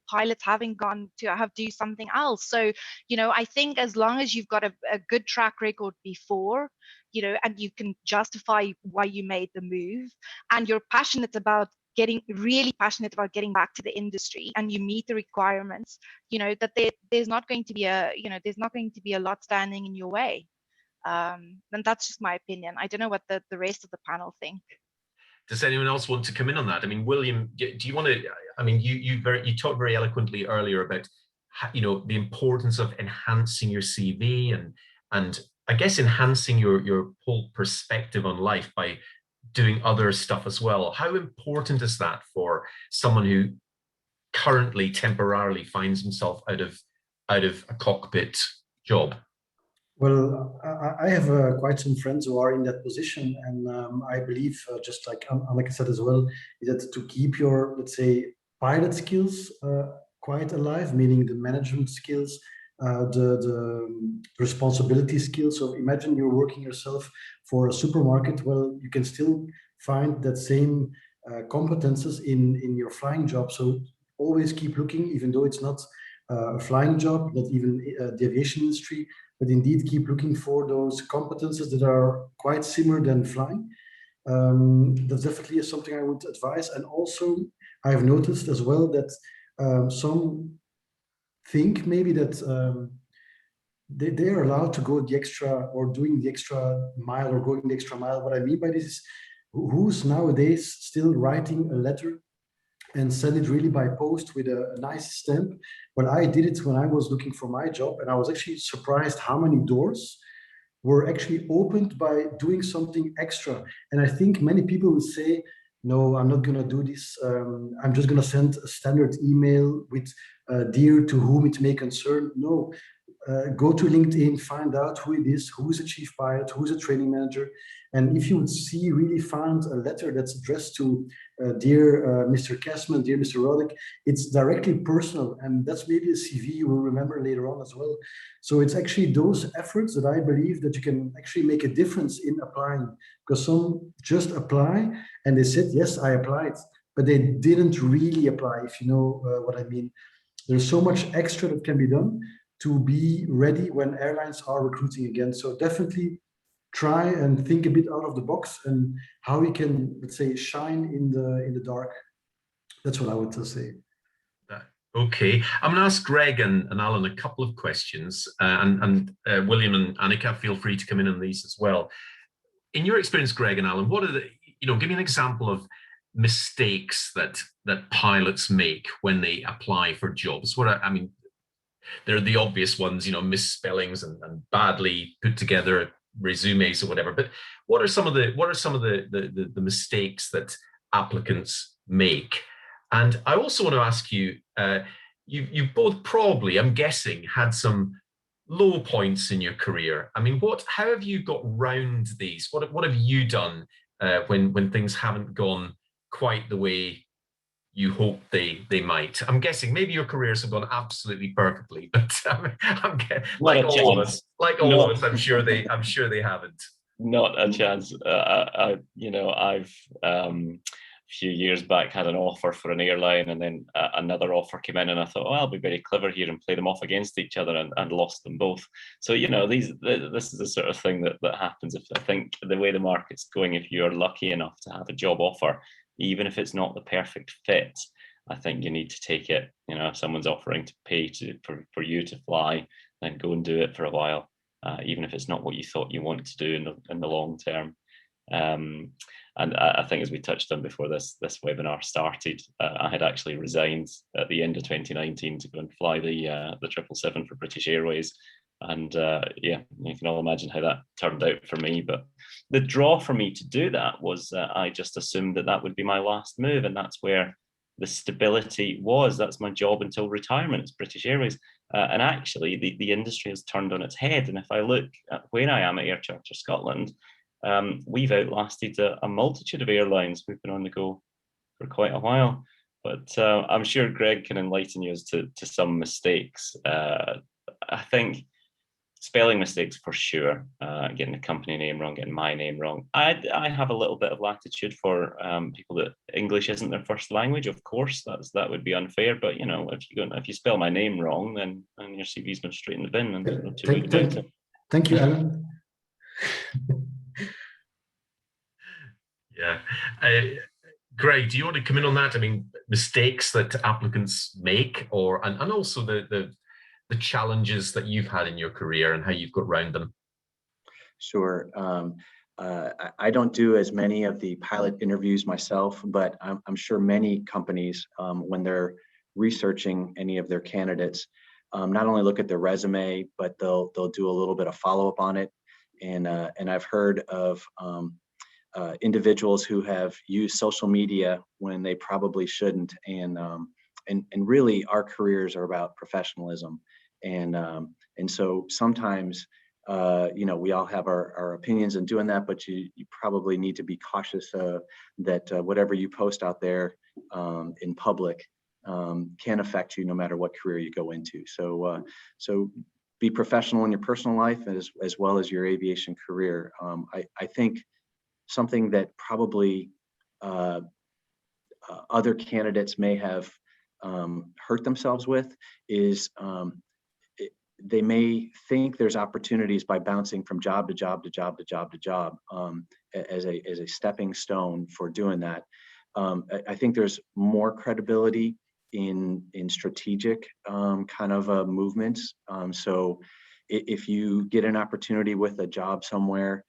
pilots having gone to do something else. So, I think as long as you've got a good track record before, and you can justify why you made the move, and you're really passionate about getting back to the industry, and you meet the requirements, that there's not going to be a lot standing in your way. And that's just my opinion. I don't know what the rest of the panel think. Does anyone else want to come in on that? I mean, William, do you want to? I mean, you talked very eloquently earlier about, the importance of enhancing your CV and I guess enhancing your whole perspective on life by doing other stuff as well. How important is that for someone who currently temporarily finds himself out of a cockpit job? Well, I have quite some friends who are in that position, and I believe, just like Anneke said as well, is that to keep your, let's say, pilot skills quite alive, meaning the management skills, the responsibility skills. So imagine you're working yourself for a supermarket. Well, you can still find that same competences in your flying job. So always keep looking, even though it's not a flying job, not even the aviation industry, but indeed keep looking for those competences that are quite similar than flying. That's definitely something I would advise. And also, I've noticed as well that some think maybe that they are allowed to go the extra or doing the extra mile or going the extra mile. What I mean by this is who's nowadays still writing a letter and send it really by post with a nice stamp. But I did it when I was looking for my job, and I was actually surprised how many doors were actually opened by doing something extra. And I think many people will say, no, I'm not going to do this. I'm just going to send a standard email with dear to whom it may concern. No, go to LinkedIn, find out who it is, who is a chief pilot, who is a training manager. And if you would see, really find a letter that's addressed to dear Mr. Kessman, dear Mr. Roddick, it's directly personal. And that's maybe a CV you will remember later on as well. So it's actually those efforts that I believe that you can actually make a difference in applying, because some just apply and they said, yes, I applied, but they didn't really apply, if you know what I mean. There's so much extra that can be done to be ready when airlines are recruiting again. So definitely try and think a bit out of the box and how we can, let's say, shine in the dark. That's what I would say. Okay, I'm going to ask Greg and Alan a couple of questions, and William and Annika, feel free to come in on these as well. In your experience, Greg and Alan, what are the, give me an example of mistakes that pilots make when they apply for jobs. I mean, there are the obvious ones, misspellings and badly put together resumes or whatever. But what are some of the mistakes that applicants make? And I also want to ask you, you've both probably, I'm guessing, had some low points in your career. I mean, how have you got round these? What have you done when things haven't gone quite the way you hope they might? I'm guessing maybe your careers have gone absolutely perfectly, but like all of us, I'm sure they haven't. Not a chance. I've a few years back had an offer for an airline, and then another offer came in, and I thought, oh, I'll be very clever here and play them off against each other, and lost them both. So this is the sort of thing that happens. If I think the way the market's going, if you're lucky enough to have a job offer, even if it's not the perfect fit, I think you need to take it. If someone's offering to pay for you to fly, then go and do it for a while, even if it's not what you thought you wanted to do in the long term. And I think, as we touched on before this webinar started, I had actually resigned at the end of 2019 to go and fly the 777 for British Airways. And you can all imagine how that turned out for me. But the draw for me to do that was I just assumed that would be my last move, and that's where the stability was. That's my job until retirement. It's British Airways. And actually, the industry has turned on its head. And if I look at where I am at Air Charter Scotland, we've outlasted a multitude of airlines. We've been on the go for quite a while. But I'm sure Greg can enlighten you as to some mistakes. I think spelling mistakes for sure, getting the company name wrong, getting my name wrong. I have a little bit of latitude for people that English isn't their first language. Of course, that would be unfair. But if you spell my name wrong, then your CV's been straight in the bin. And thank you, Alan. Yeah. Greg, do you want to come in on that? I mean, mistakes that applicants make, and also the challenges that you've had in your career and how you've got around them? Sure. I don't do as many of the pilot interviews myself, but I'm sure many companies, when they're researching any of their candidates, not only look at their resume, but they'll do a little bit of follow-up on it. And I've heard of individuals who have used social media when they probably shouldn't, and really our careers are about professionalism, and so sometimes we all have our opinions in doing that, but you probably need to be cautious that whatever you post out there in public can affect you no matter what career you go into. So be professional in your personal life as well as your aviation career. I think something that probably other candidates may have hurt themselves with is they may think there's opportunities by bouncing from job to job to job to job to job as a stepping stone for doing that. I think there's more credibility in strategic kind of movements. So if you get an opportunity with a job somewhere,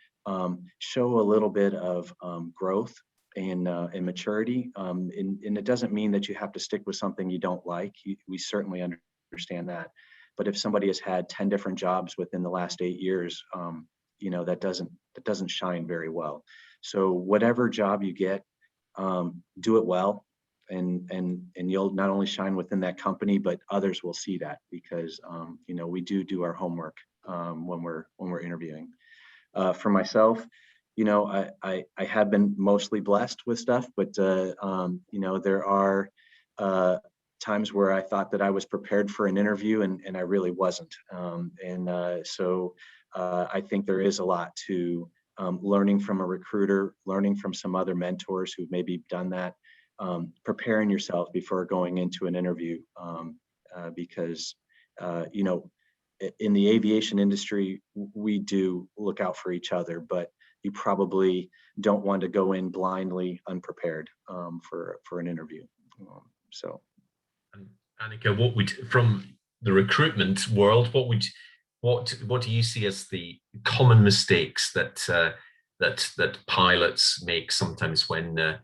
show a little bit of growth and maturity. And it doesn't mean that you have to stick with something you don't like. We certainly understand that. But if somebody has had 10 different jobs within the last 8 years, that doesn't shine very well. So whatever job you get, do it well, and you'll not only shine within that company, but others will see that, because we do our homework when we're interviewing. For myself, I have been mostly blessed with stuff, but there are times where I thought that I was prepared for an interview, and I really wasn't. So I think there is a lot to learning from a recruiter, learning from some other mentors who've maybe done that, preparing yourself before going into an interview, because in the aviation industry, we do look out for each other, but you probably don't want to go in blindly unprepared for an interview. So, Annika, from the recruitment world, what do you see as the common mistakes that pilots make sometimes when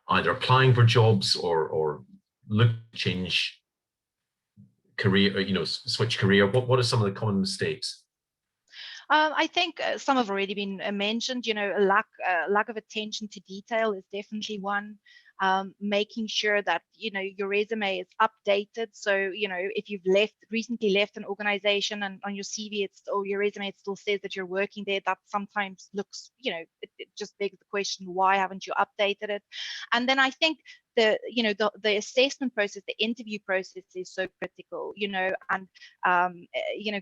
either applying for jobs or look to change career, switch career? What are some of the common mistakes? I think some have already been mentioned. A lack of attention to detail is definitely one. Making sure that your resume is updated. So if you've recently left an organization and on your CV or your resume it still says that you're working there, that sometimes looks, it just begs the question, why haven't you updated it? And then I think the assessment process, the interview process is so critical, and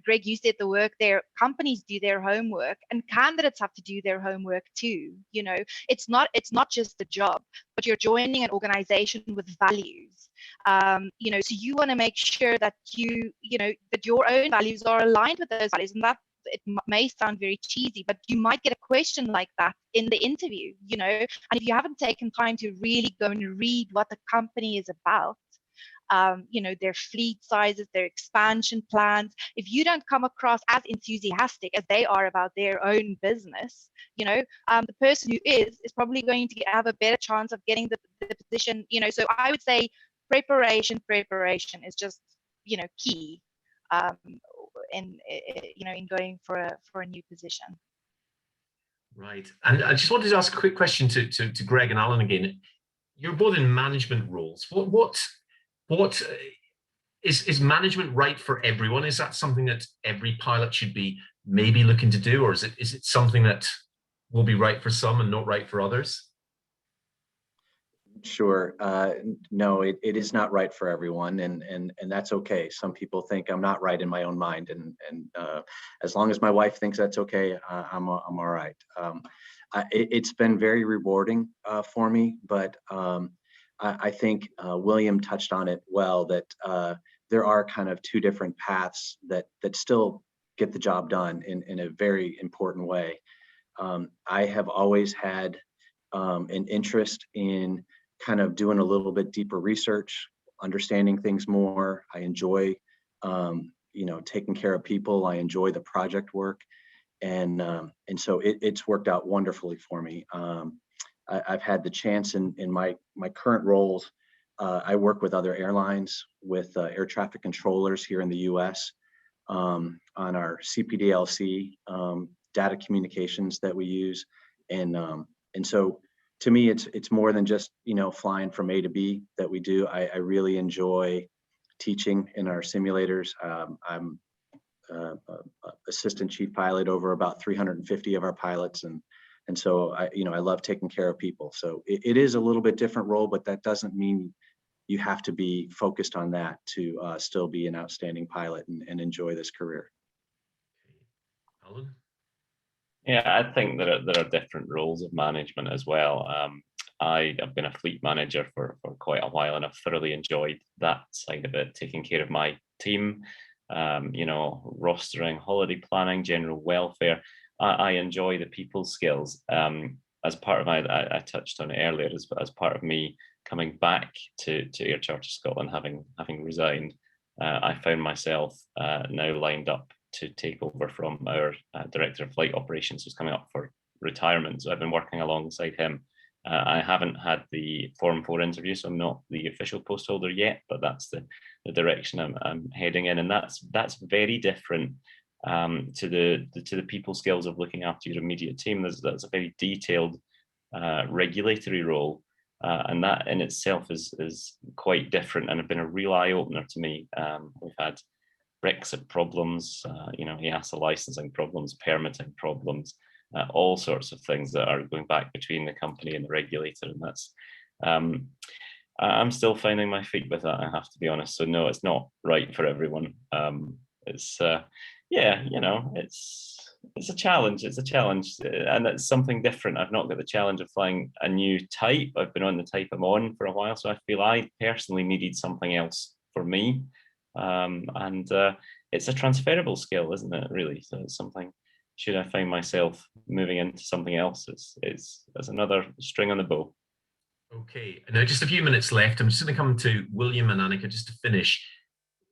Greg, you said the work there, companies do their homework and candidates have to do their homework too. It's not just the job, but you're joining an organization with values. So you want to make sure that that your own values are aligned with those values, and that it may sound very cheesy, but you might get a question like that in the interview, and if you haven't taken time to really go and read what the company is about, their fleet sizes, their expansion plans, if you don't come across as enthusiastic as they are about their own business, the person who is probably going to have a better chance of getting the position, so I would say preparation is just, key in going for a new position. Right. And I just wanted to ask a quick question to Greg and Alan again. You're both in management roles. What is management right for everyone? Is that something that every pilot should be maybe looking to do, or is it something that will be right for some and not right for others? Sure. No, it is not right for everyone, and that's okay. Some people think I'm not right in my own mind, and as long as my wife thinks that's okay, I'm all right. It's been very rewarding for me, but I think William touched on it well, that there are kind of two different paths that still get the job done in a very important way. I have always had an interest in kind of doing a little bit deeper research, understanding things more. I enjoy, taking care of people. I enjoy the project work, and so it's worked out wonderfully for me. I've had the chance in my current roles. I work with other airlines, with air traffic controllers here in the U.S. On our CPDLC data communications that we use, and so to me, it's more than just flying from A to B that we do. I really enjoy teaching in our simulators. I'm assistant chief pilot over about 350 of our pilots, and so I love taking care of people. So it is a little bit different role, but that doesn't mean you have to be focused on that to still be an outstanding pilot and enjoy this career. Alan? Yeah, I think there are different roles of management as well. I have been a fleet manager for quite a while, and I've thoroughly enjoyed that side of it, taking care of my team, rostering, holiday planning, general welfare. I enjoy the people skills. As part of I touched on it earlier, as part of me coming back to Air Charter Scotland, having resigned, I found myself now lined up to take over from our director of flight operations, who's coming up for retirement. So I've been working alongside him. I haven't had the Form 4 interview, so I'm not the official post holder yet, but that's the direction I'm heading in, and that's very different to the people skills of looking after your immediate team. That's a very detailed regulatory role, and that in itself is quite different and have been a real eye opener to me. We've had Brexit problems, EASA licensing problems, permitting problems, all sorts of things that are going back between the company and the regulator, and that's I'm still finding my feet with that, I have to be honest. So no, it's not right for everyone. It's it's a challenge. It's a challenge, and it's something different. I've not got the challenge of flying a new type. I've been on the type I'm on for a while, so I feel I personally needed something else for me. It's a transferable skill, isn't it? Really, so it's something. Should I find myself moving into something else, it's another string on the bow. Okay, now just a few minutes left. I'm just going to come to William and Annika just to finish.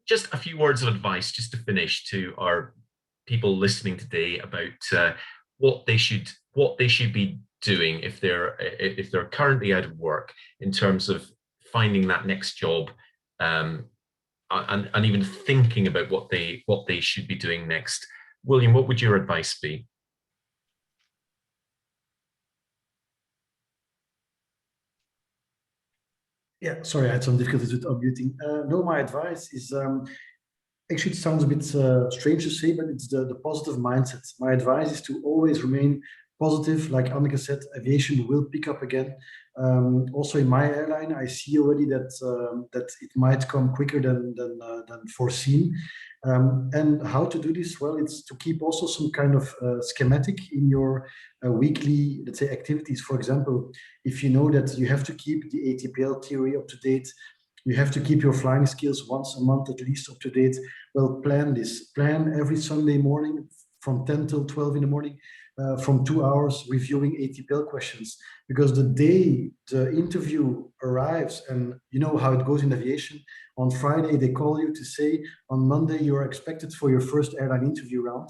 Just a few words of advice just to finish to our people listening today about what they should be doing if they're currently out of work, in terms of finding that next job, and even thinking about what they should be doing next. William, what would your advice be? Yeah, sorry, I had some difficulties with unmuting. No, my advice is actually, it sounds a bit strange to say, but it's the positive mindset. My advice is to always remain positive. Like Anneke said, aviation will pick up again. Also in my airline, I see already that it might come quicker than foreseen. And how to do this? Well, it's to keep also some kind of schematic in your weekly, let's say, activities. For example, if you know that you have to keep the ATPL theory up to date, you have to keep your flying skills once a month at least up to date. Well, plan this. Plan every Sunday morning from 10 till 12 in the morning, from 2 hours reviewing ATPL questions. Because the day the interview arrives, and you know how it goes in aviation, on Friday they call you to say on Monday you are expected for your first airline interview round.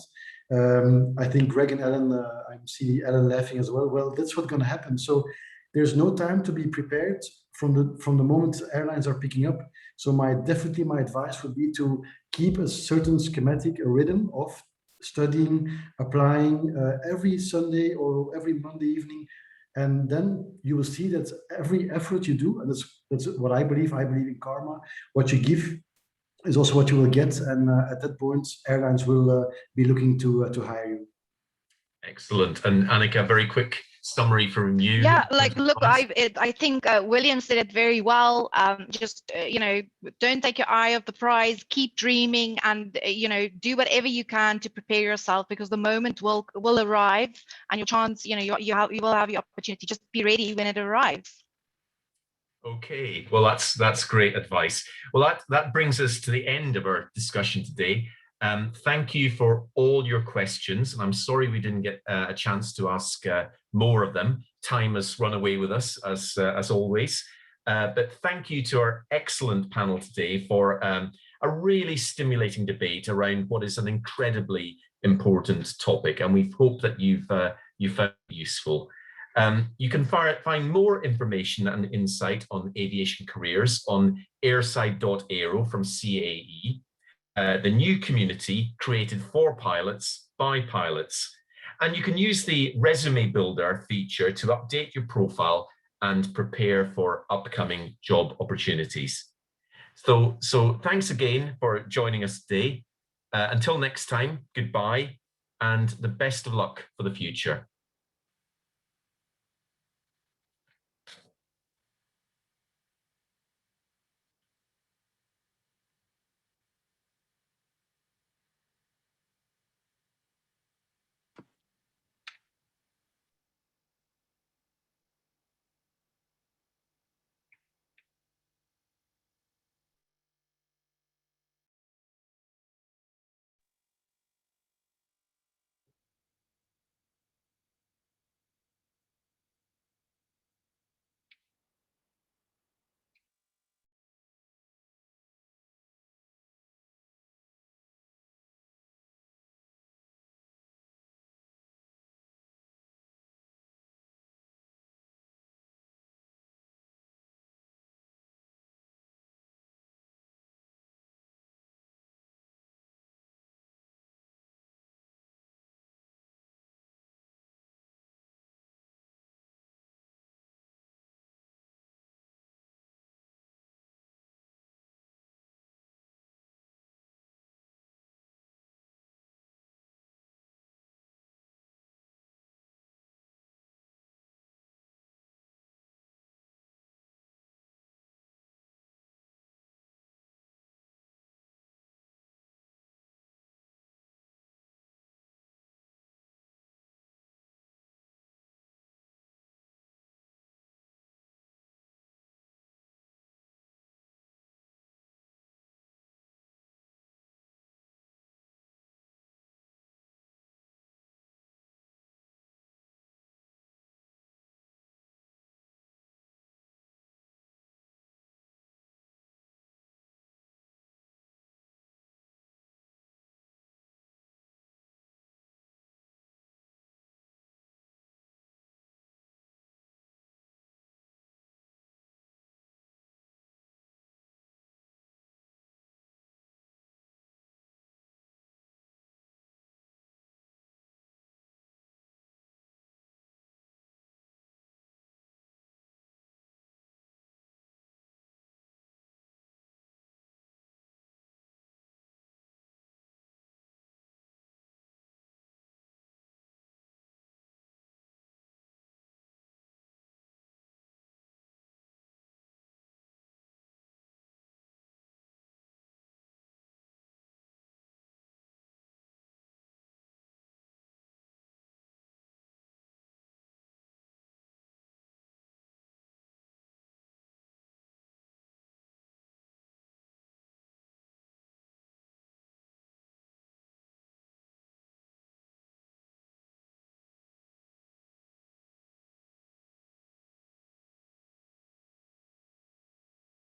I think Greg and Ellen, I see Ellen laughing as well. Well, that's what's going to happen. So there's no time to be prepared from the moment airlines are picking up. So my advice would be to keep a certain schematic, a rhythm of studying, applying every Sunday or every Monday evening, and then you will see that every effort you do, and that's what I believe in karma. What you give is also what you will get, and at that point, airlines will be looking to hire you. Excellent. And Annika, very quick summary from you. Yeah, like, look, I think William said it very well. Just don't take your eye off the prize. Keep dreaming, and do whatever you can to prepare yourself, because the moment will arrive, and your chance, you will have your opportunity. Just be ready when it arrives. Okay, well, that's great advice. Well, that brings us to the end of our discussion today. Thank you for all your questions, and I'm sorry we didn't get a chance to ask more of them. Time has run away with us, as always. But thank you to our excellent panel today for a really stimulating debate around what is an incredibly important topic, and we hope that you found it useful. You can find more information and insight on aviation careers on airside.aero from CAE. The new community created for pilots by pilots. And you can use the resume builder feature to update your profile and prepare for upcoming job opportunities. So thanks again for joining us today. Until next time, goodbye, and the best of luck for the future.